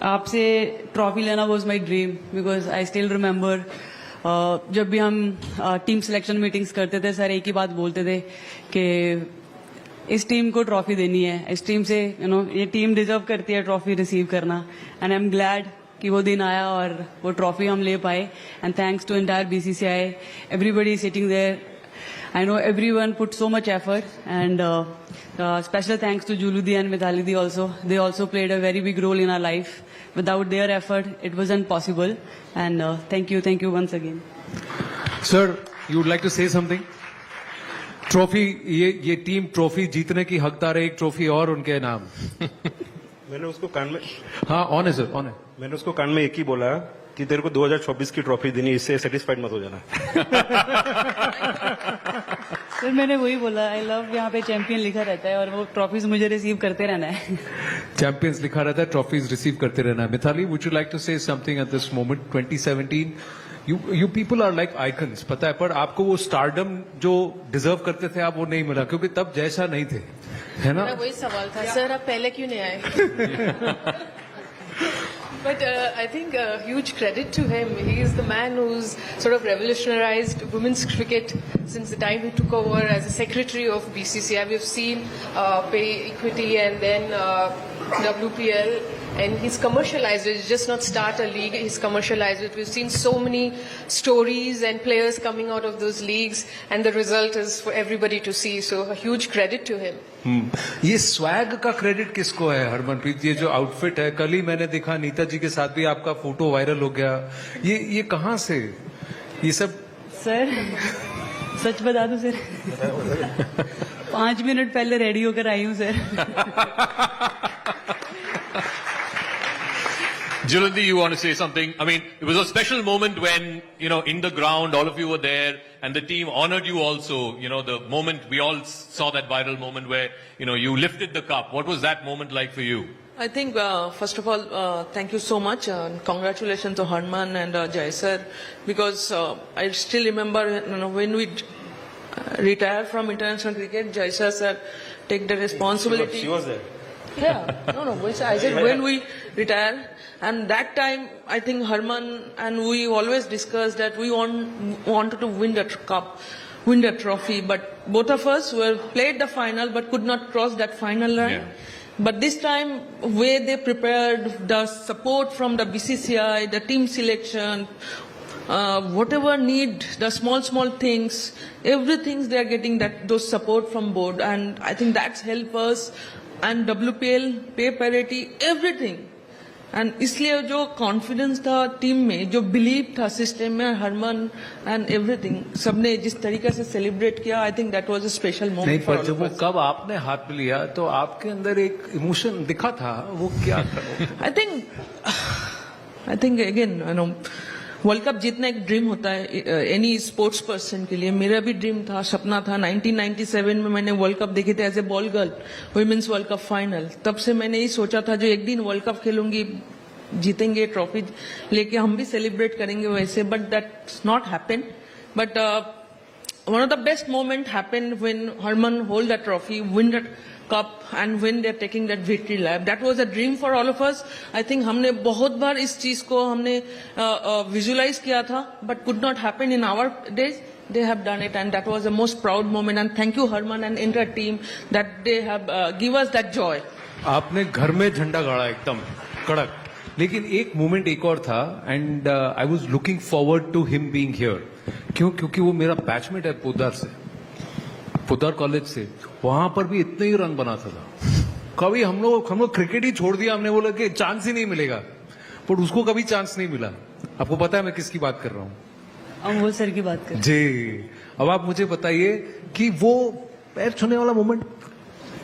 आपसे ट्रॉफी लेना was my dream because I still remember जब भी हम टीम सिलेक्शन मीटिंग्स करते थे सर एक ही बात बोलते थे कि इस टीम को ट्रॉफी देनी है, इस टीम से ये टीम डिजर्व करती है ट्रॉफी रिसीव करना। एंड आई एम ग्लैड कि वो दिन आया और वो ट्रॉफी हम ले पाए। And thanks to entire BCCI, everybody sitting there. I know everyone put so much effort, and special thanks to Juludi and Mithalidi also. They also played a very big role in our life. Without their effort, it wasn't possible. And thank you once again. Sir, you would like to say something? Trophy, ये team trophy जीतने की हकदार है, एक trophy और उनके नाम। मैंने उसको कान में, हाँ ऑन है सर, ऑन है। मैंने उसको कान में एक ही बोला कि तेरे को 2024 की ट्रॉफी देनी, इससे सेटिस्फाइड मत हो जाना। सर मैंने वही बोला, आई लव यहाँ पे चैंपियन लिखा रहता है और वो ट्रॉफीज मुझे रिसीव करते रहना है। चैंपियंस लिखा रहता है, ट्रॉफीज रिसीव करते रहना है। Mitali, would you like to say something at this moment? 2017 you people are like icons, पता है, पर आपको वो स्टारडम जो डिजर्व करते थे आप वो नहीं मिला, क्योंकि तब जैसा नहीं थे, है ना? वही सवाल था सर, आप पहले क्यों नहीं आए? But I think huge credit to him. He is the man who's sort of revolutionized women's cricket since the time he took over as a secretary of BCCI. We've seen pay equity and then WPL, and he's commercialized it. He's just not start a league, he's commercialized it. We've seen so many stories and players coming out of those leagues, and the result is for everybody to see. So a huge credit to him. ये swag का credit किसको है हरमनप्रीत? ये जो outfit है, कल ही मैंने देखा नीता जी के साथ भी आपका फोटो वायरल हो गया, ये कहाँ से ये सब? सर सच बता दूं सर, 5 मिनट पहले रेडी होकर आई हूँ sir. Julandi, you want to say something? I mean, it was a special moment when, in the ground, all of you were there and the team honored you also. The moment, we all saw that viral moment where, you lifted the cup. What was that moment like for you? I think, first of all, thank you so much. Congratulations to Harman and Jai sir, because I still remember when we retired from international cricket, Jai sir take the responsibility. She was there. Yeah, no, I said when we retire, and that time I think Harman and we always discussed that we wanted to win the cup, win the trophy, but both of us played the final but could not cross that final line. Yeah. But this time, where they prepared, the support from the BCCI, the team selection, whatever need, the small things, everything they are getting those support from board, and I think that's helped us. And WPL, pay parity, everything. And इसलिए जो confidence था team में, जो believe था system में, Harman and everything, सबने जिस तरीके से सेलिब्रेट किया, I think that was a special moment. नहीं, पर जब वो कब आपने हाथ में लिया तो आपके अंदर एक इमोशन दिखा था, वो क्या था? I think again world cup जीतना एक ड्रीम होता है एनी स्पोर्ट्स पर्सन के लिए। मेरा भी ड्रीम था, सपना था। 1997 में मैंने वर्ल्ड कप देखे थे as a ball girl, women's world cup final. तब से मैंने यही सोचा था जो एक दिन वर्ल्ड कप खेलूंगी, जीतेंगे ट्रॉफी लेके, हम भी सेलिब्रेट करेंगे वैसे, but that's not happen. But one of the best moment happened when Harman hold that trophy, win that cup, and when they're taking that victory lap. That was a dream for all of us. I think हमने बहुत बार इस चीज को हमने visualize किया था, but could not happen in our days. They have done it, and that was the most proud moment. And thank you Harman and entire team that they have give us that joy. आपने घर में झंडा गाड़ा एकदम कड़क, लेकिन एक moment एक और था, and I was looking forward to him being here. क्यों? क्योंकि वो मेरा बैचमेट है पोद्दार से, पोद्दार कॉलेज से। वहां पर भी इतने ही रन बनाता था। कभी हम लोग क्रिकेट ही छोड़ दिया, हमने बोला कि चांस ही नहीं मिलेगा, पर उसको कभी चांस नहीं मिला। आपको पता है मैं किसकी बात कर रहा हूँ? अमोल सर की बात कर जी। अब आप मुझे बताइए कि वो पैर छूने वाला मोमेंट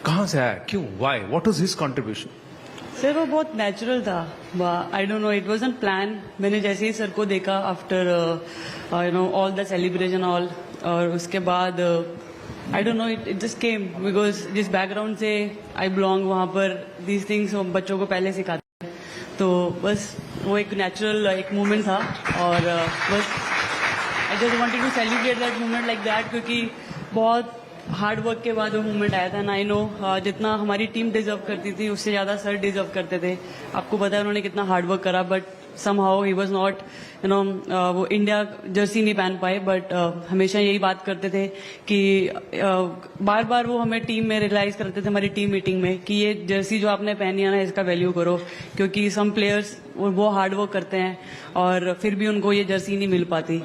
कहां से आया, क्यों, why, what was his contribution? Sir वो बहुत नेचुरल था, I don't know, it wasn't plan. मैंने जैसे ही सर को देखा after all the celebration all, और उसके बाद I don't know, it just came because जिस बैकग्राउंड से आई बिलोंग, वहाँ पर दीज थिंग्स बच्चों को पहले सिखाते हैं, तो बस वो एक नेचुरल एक मोमेंट था। और बस I just wanted to celebrate that moment like that, क्योंकि बहुत हार्ड वर्क के बाद वो मूवमेंट आया था ना। आई नो जितना हमारी टीम डिजर्व करती थी उससे ज्यादा सर डिजर्व करते थे। आपको पता है उन्होंने कितना हार्ड वर्क करा, but somehow he was not वो इंडिया जर्सी नहीं पहन पाए। बट हमेशा यही बात करते थे कि बार बार वो हमें टीम में रियलाइज करते थे हमारी टीम मीटिंग में कि ये जर्सी जो आपने पहनी है ना इसका वैल्यू करो, क्योंकि सम प्लेयर्स वो हार्ड वर्क करते हैं और फिर भी उनको ये जर्सी नहीं मिल पाती,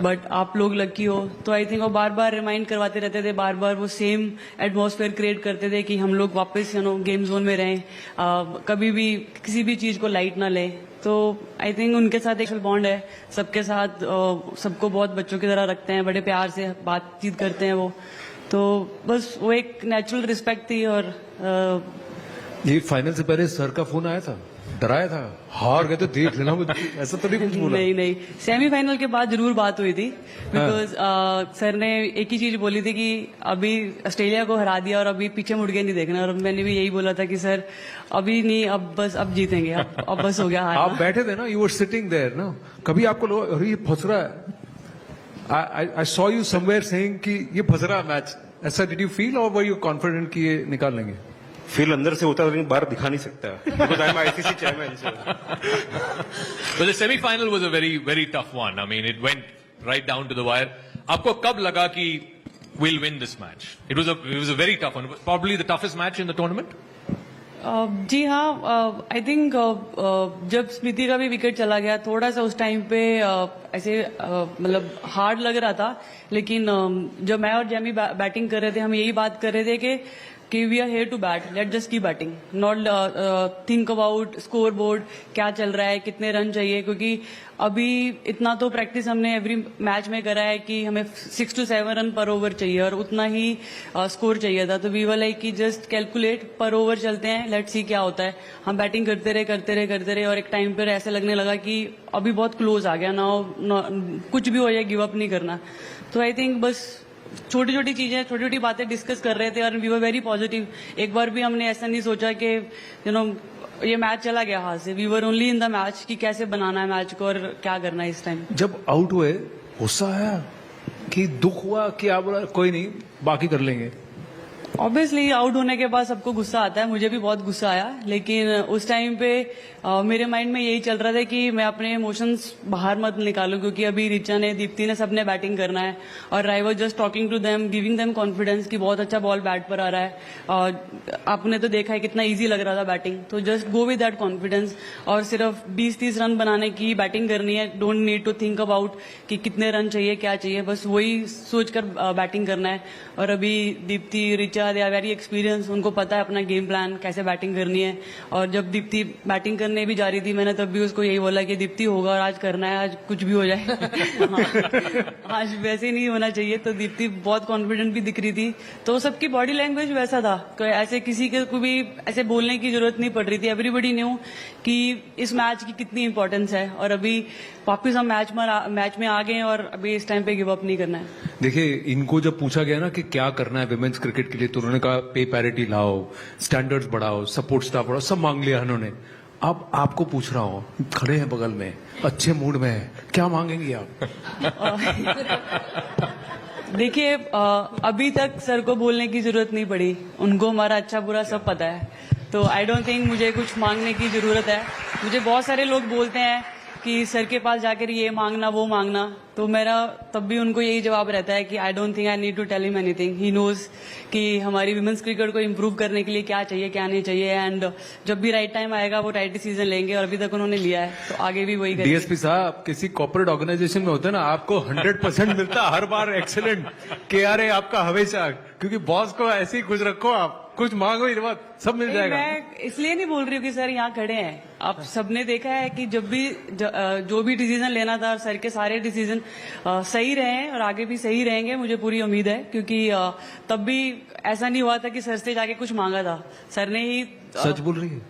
बट आप लोग लकी हो। तो आई थिंक वो बार बार रिमाइंड करवाते रहते थे, बार बार वो सेम एटमॉस्फेयर क्रिएट करते थे कि हम लोग वापस गेम जोन में रहें, कभी भी किसी भी चीज को लाइट ना लें। तो आई थिंक उनके साथ एक बॉन्ड है, सबके साथ सबको बहुत बच्चों की तरह रखते हैं, बड़े प्यार से बातचीत करते हैं वो। तो बस वो एक नेचुरल रिस्पेक्ट थी। और ये फाइनल से पहले सर का फोन आया था, डराया था, हार गए तो देख लेना, ऐसा तो नहीं कुछ बोला? नहीं, सेमीफाइनल के बाद जरूर बात हुई थी, बिकॉज सर ने एक ही चीज बोली थी कि अभी ऑस्ट्रेलिया को हरा दिया और अभी पीछे मुड़ के नहीं देखना। और मैंने भी यही बोला था कि सर अभी नहीं, अब जीतेंगे, अब बस हो गया हार। आप बैठे थे ना, यू वर सिटिंग देयर ना, कभी आपको लगा अरे ये फंस रहा है? I saw you somewhere saying कि ये फंस रहा है मैच, ऐसा डिड यू फील, और वर यू कॉन्फिडेंट कि ये निकाल लेंगे? फील अंदर से होता है लेकिन बाहर दिखा नहीं सकता, because I am ICC chairman. But the semi-final was a very, very tough one. I mean, it went right down to the wire. आपको कब लगा कि we'll win this match? It was a very tough one. Probably the toughest match in the tournament. जी हाँ, I think जब स्मृति का भी wicket चला गया थोड़ा सा उस टाइम पे ऐसे मतलब हार्ड लग रहा था, लेकिन जब मैं और जैमी बैटिंग कर रहे थे हम यही बात कर रहे थे कि we are here to bat, let just keep batting, not think about score board, क्या चल रहा है, कितने रन चाहिए, क्योंकि अभी इतना तो प्रैक्टिस हमने एवरी मैच में करा है कि हमें 6 to 7 रन पर ओवर चाहिए और उतना ही स्कोर चाहिए था। तो वी वर लाइक कि जस्ट कैलकुलेट पर ओवर चलते हैं, लेट्स सी क्या होता है। हम बैटिंग करते रहे और एक टाइम पर ऐसा लगने लगा कि अभी बहुत क्लोज आ गया ना, कुछ भी हो जाए गिव अप नहीं करना। तो आई थिंक बस छोटी छोटी चीजें, छोटी छोटी बातें डिस्कस कर रहे थे और वी वर वेरी पॉजिटिव। एक बार भी हमने ऐसा नहीं सोचा कि ये मैच चला गया हाथ से। We were only in the match कि कैसे बनाना है मैच को और क्या करना है इस टाइम। जब आउट हुए गुस्सा आया कि दुख हुआ कि आप बोला कोई नहीं बाकी कर लेंगे? ऑब्वियसली आउट होने के बाद सबको गुस्सा आता है, मुझे भी बहुत गुस्सा आया, लेकिन उस टाइम पे मेरे माइंड में यही चल रहा था कि मैं अपने इमोशंस बाहर मत निकालूं, क्योंकि अभी रिचा ने, दीप्ति ने, सबने बैटिंग करना है और I was just talking to them, giving them confidence कि बहुत अच्छा बॉल बैट पर आ रहा है। और आपने तो देखा है कितना ईजी लग रहा था बैटिंग, तो just go with that confidence और सिर्फ 20-30 रन बनाने की बैटिंग करनी है। Don't need to think about कि कितने रन चाहिए, क्या चाहिए, बस वही सोचकर बैटिंग करना है। और अभी Deepti, Richa, they are very experience, उनको पता है अपना गेम प्लान कैसे बैटिंग करनी है। और जब दीप्ति बैटिंग करने भी जा रही थी मैंने तब भी उसको यही बोला कि दीप्ति होगा और आज करना है, आज कुछ भी हो जाए। हाँ, आज वैसे नहीं होना चाहिए। तो दीप्ति बहुत कॉन्फिडेंट भी दिख रही थी, तो सबकी बॉडी लैंग्वेज वैसा था, ऐसे किसी के को भी ऐसे बोलने की जरूरत नहीं पड़ रही थी। एवरीबडी न्यू कि इस मैच की कितनी इंपॉर्टेंस है और अभी वापिस हम मैच में आ गए और अभी इस टाइम पे गिव अप नहीं करना है। देखिए, इनको जब पूछा गया ना कि क्या करना है विमेंस क्रिकेट के लिए, तो उन्होंने कहा पे पैरिटी लाओ, स्टैंडर्ड्स बढ़ाओ, सपोर्ट स्टाफ बढ़ाओ, सब मांग लिया उन्होंने। अब आपको पूछ रहा हूँ, खड़े हैं बगल में, अच्छे मूड में है, क्या मांगेंगे आप? देखिए, अभी तक सर को बोलने की जरूरत नहीं पड़ी, उनको हमारा अच्छा बुरा सब पता है, तो आई डोंट थिंक मुझे कुछ मांगने की जरूरत है। मुझे बहुत सारे लोग बोलते हैं कि सर के पास जाकर ये मांगना वो मांगना, तो मेरा तब भी उनको यही जवाब रहता है कि I don't think I need to tell him anything. He knows कि हमारी विमेंस क्रिकेट को इम्प्रूव करने के लिए क्या चाहिए क्या नहीं चाहिए, एंड जब भी राइट टाइम आएगा वो राइट डिसीजन लेंगे और अभी तक उन्होंने लिया है, तो आगे भी वही करेंगे। डीएसपी साहब, किसी कॉर्पोरेट ऑर्गेनाइजेशन में होता है ना, आपको 100% मिलता हर बार, एक्सीलेंट KRA आपका हमेशा, क्योंकि बॉस को ऐसे ही खुश रखो, आप कुछ मांगो ही मत, सब मिल जाएगा। मैं इसलिए नहीं बोल रही हूँ कि सर यहाँ खड़े हैं, आप सबने देखा है कि जब भी जो भी डिसीजन लेना था, सर के सारे डिसीजन सही रहे हैं और आगे भी सही रहेंगे, मुझे पूरी उम्मीद है, क्योंकि तब भी ऐसा नहीं हुआ था कि सर से जाके कुछ मांगा था, सर ने ही सच बोल रही है,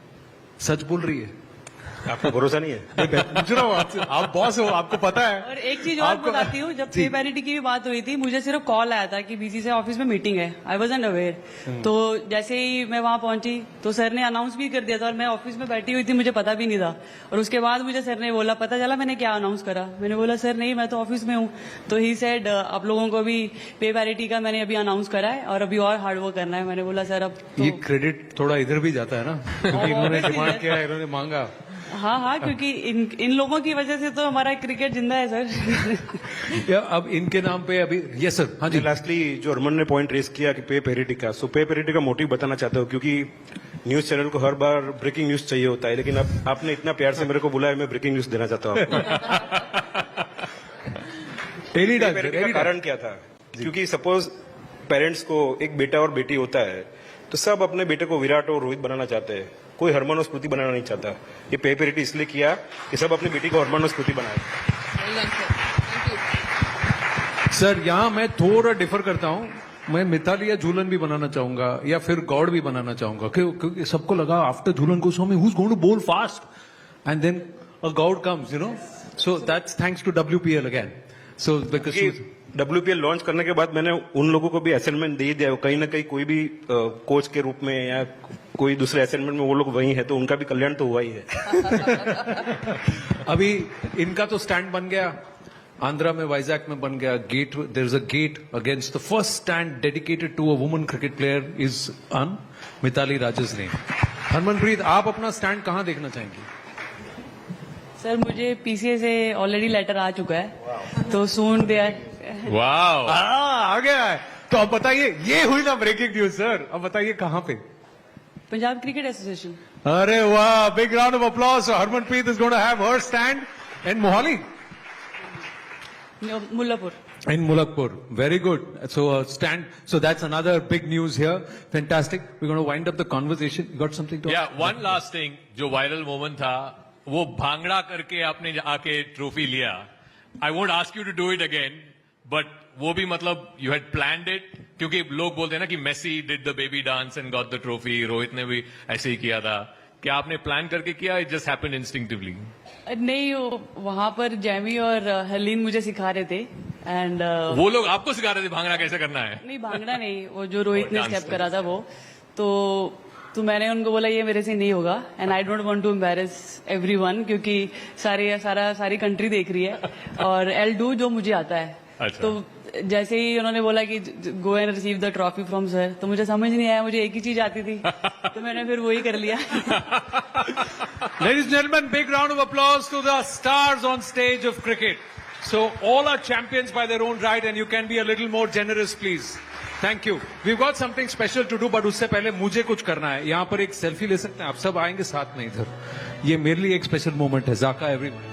सच बोल रही है। आपको भरोसा नहीं है? मैं पूछ रहा हूँ आपसे, आप बॉस हो, आपको पता है। और एक चीज और बताती हूँ, जब पे पैरिटी की भी बात हुई थी, मुझे सिर्फ कॉल आया था कि बीसीसीआई ऑफिस में मीटिंग है। I was aware. तो जैसे ही मैं वहां पहुंची तो सर ने अनाउंस भी कर दिया था और मैं ऑफिस में बैठी हुई थी, मुझे पता भी नहीं था। और उसके बाद मुझे सर ने बोला, पता चला मैंने क्या अनाउंस करा। मैंने बोला सर नहीं, मैं तो ऑफिस में हूँ। तो ही सेड आप लोगों को भी पे पैरिटी का मैंने अभी अनाउंस करा है और अभी और हार्ड वर्क करना है। मैंने बोला सर अब तो ये क्रेडिट थोड़ा इधर भी जाता है ना, क्योंकि इन्होंने डिमांड किया, इन्होंने मांगा। हाँ, क्योंकि इन लोगों की वजह से तो हमारा क्रिकेट जिंदा है सर। या अब इनके नाम पे अभी, यस सर, हाँ जी। लास्टली जो अरमान ने पॉइंट रेस किया कि पे पैरिटी का, सो पे पैरिटी का मोटिव बताना चाहता हूँ, क्योंकि न्यूज चैनल को हर बार ब्रेकिंग न्यूज चाहिए होता है, लेकिन अब आपने इतना प्यार से मेरे को बुलाया, मैं ब्रेकिंग न्यूज देना चाहता हूँ आपको। Any time, पे पैरिटी any का time. कारण क्या था? क्योंकि सपोज पेरेंट्स को एक बेटा और बेटी होता है, तो सब अपने बेटे को विराट और रोहित बनाना चाहते हैं, कोई हरमन और स्मृति बनाना नहीं चाहता। ये पे पैरिटी इसलिए किया कि सब अपनी बेटी को हरमन और स्मृति बनाए। Well done, sir. Thank you. Sir यहाँ मैं थोड़ा डिफर करता हूँ, मैं मिताली या झूलन भी बनाना चाहूंगा या फिर गौड़ भी बनाना चाहूंगा, क्योंकि सबको लगा after Jhulan Goswami who is going to bowl fast and then a god comes, you know, so that's thanks to WPL again. So because WPL launch करने के बाद मैंने उन लोगों को भी असाइनमेंट दे दिया, कहीं ना कहीं कोई भी कोच के रूप में या कोई दूसरे असाइनमेंट में वो लोग वही है, तो उनका भी कल्याण तो हुआ ही है। अभी इनका तो स्टैंड बन गया, आंध्रा में वाइजैक में बन गया gate, there is a gate against the first stand dedicated to a woman cricket player is on Mitali Raj's name. Harmanpreet, आप अपना स्टैंड कहाँ देखना चाहेंगे? सर मुझे पीसीए से ऑलरेडी लेटर आ चुका है, तो सून दे Wow. आ गया है, तो अब बताइए, ये हुई ना ब्रेकिंग न्यूज सर, अब बताइए कहाँ पे? Punjab cricket association. अरे वाह, big round of applause. Harmanpreet is going to have her stand in Mohali, Mullanpur. in Mulakpur. Very good. So stand. So that's another big news here. Fantastic. We're going to wind up the conversation. You got something to? Yeah, one last thing, जो viral moment था, वो भांगड़ा करके आपने आके trophy लिया। I won't ask you to do it again, but वो भी मतलब you had planned it, क्योंकि लोग बोलते हैं ना कि Messi did the baby dance and got the trophy, Rohit ने भी ऐसे ही किया था। क्या आपने प्लान करके किया? It just happened instinctively. नहीं, वहां पर जैमी और हरलीन मुझे सिखा रहे थे एंड वो लोग आपको सिखा रहे थे भांगड़ा कैसे करना है? नहीं, भांगड़ा नहीं, वो जो रोहित ने डांस स्टेप करा था वो, तो मैंने उनको बोला ये मेरे से नहीं होगा and I don't want to embarrass everyone, क्योंकि सारी कंट्री देख रही है और एल डू जो मुझे आता है। अच्छा। तो जैसे ही उन्होंने बोला कि go and receive the trophy from sir, तो मुझे समझ नहीं आया, मुझे एक ही चीज आती थी, तो मैंने फिर वही कर लिया। Ladies and gentlemen, big round of applause to the stars on stage of cricket. So all are champions by their own right, and you can be a little more generous, please. Thank you. We've got something special to do, but उससे पहले मुझे कुछ करना है। यहाँ पर एक selfie ले सकते हैं आप सब, आएंगे साथ में इधर। ये मेरे लिए एक स्पेशल मोमेंट है। जाका एवरीवन।